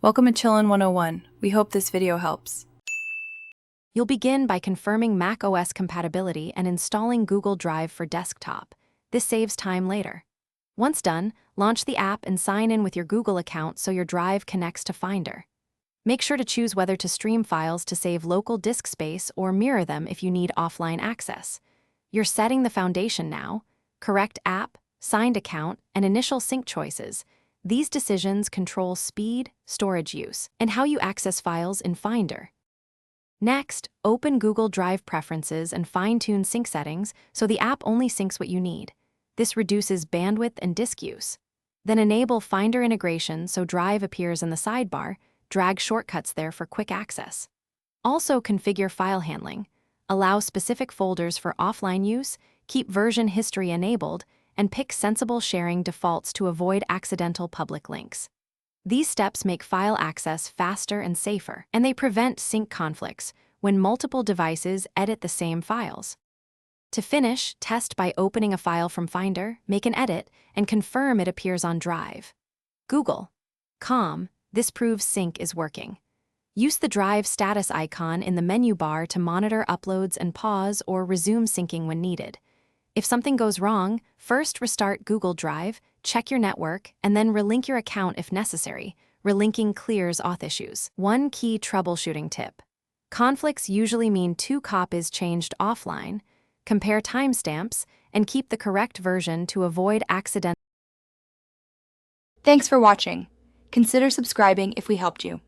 Welcome to Chillin' 101. We hope this video helps. You'll begin by confirming Mac OS compatibility and installing Google Drive for desktop. This saves time later. Once done, launch the app and sign in with your Google account so your Drive connects to Finder. Make sure to choose whether to stream files to save local disk space or mirror them if you need offline access. You're setting the foundation now. Correct app, signed account, and initial sync choices. These decisions control speed, storage use, and how you access files in Finder. Next, open Google Drive Preferences and fine-tune sync settings so the app only syncs what you need. This reduces bandwidth and disk use. Then enable Finder integration so Drive appears in the sidebar. Drag shortcuts there for quick access. Also configure file handling. Allow specific folders for offline use, keep version history enabled, and pick sensible sharing defaults to avoid accidental public links. These steps make file access faster and safer, and they prevent sync conflicts when multiple devices edit the same files. To finish, test by opening a file from Finder, make an edit, and confirm it appears on Drive. Google.com. This proves sync is working. Use the Drive status icon in the menu bar to monitor uploads and pause or resume syncing when needed. If something goes wrong, first restart Google Drive, check your network, and then relink your account if necessary. Relinking clears auth issues. One key troubleshooting tip. Conflicts usually mean two copies changed offline. Compare timestamps and keep the correct version to avoid accidental. Thanks for watching. Consider subscribing if we helped you.